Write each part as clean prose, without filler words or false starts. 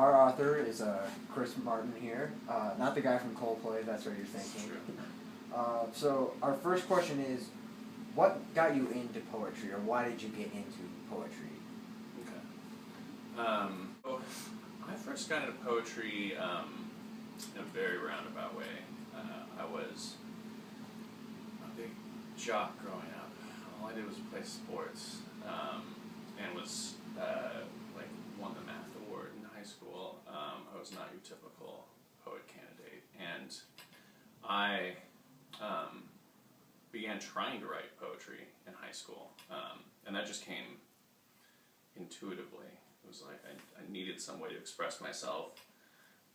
our author is Chris Martin here, not the guy from Coldplay. That's what you're thinking. So our first question is, what got you into poetry, or why did you get into poetry? Okay. Well, I first got into poetry in a very roundabout way. I was a big jock growing up. All I did was play sports, and was like won the math award in high school. I was not your typical poet candidate, and I began trying to write poetry in high school, and that just came intuitively. It was like I needed some way to express myself.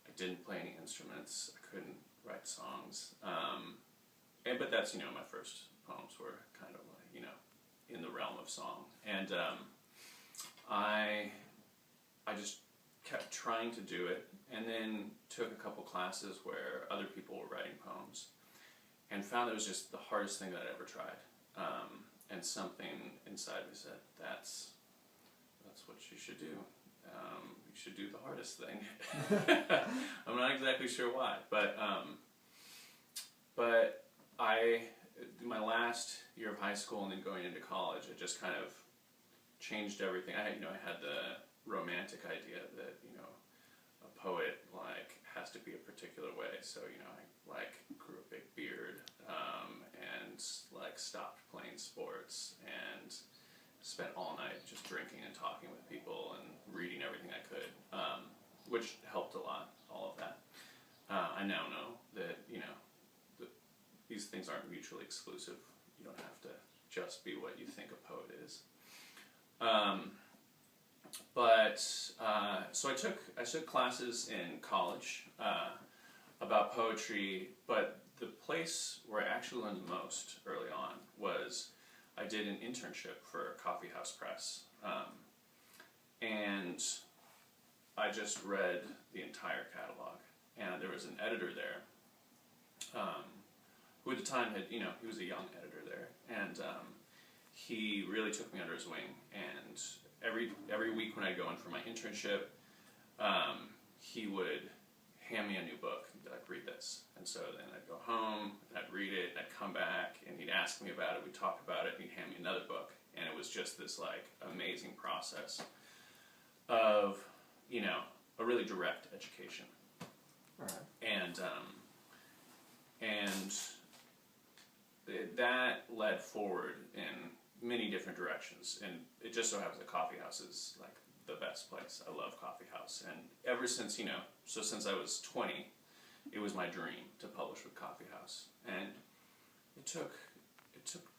I didn't play any instruments. I couldn't write songs, but that's, my first poems were kind of like, in the realm of song, and I just kept trying to do it, and then took a couple classes where other people were writing poems, and found it was just the hardest thing that I'd ever tried. And something inside me said, that's what you should do. You should do the hardest thing. I'm not exactly sure why, but my last year of high school and then going into college, it just kind of changed everything. I had the romantic idea that, a poet has to be a particular way. So, I grew a big beard, and stopped playing sports, and spent all night just drinking and talking with people and reading everything I could, which helped a lot, all of that. I now know that, these things aren't mutually exclusive. You don't have to just be what you think a poet is. So I took classes in college about poetry, but the place where I actually learned the most early on was I did an internship for Coffee House Press, and I just read the entire catalog, and there was an editor there, who at the time had, he was a young editor there, and he really took me under his wing, and every week when I'd go in for my internship, he would hand me a new book. He'd be like, read this. And so then I'd go home, I'd read it, I'd come back, and he'd ask me about it, we'd talk about it, and he'd hand me another book. And it was just this amazing process of, a really direct education. Right. And that led forward in many different directions. And it just so happens that Coffee House is the best place. I love Coffee House. And ever since, so since I was 20, it was my dream to publish with Coffee House. And it took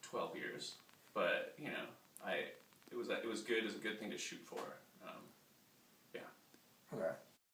12 years, but it was good. It was a good thing to shoot for. Yeah. Okay.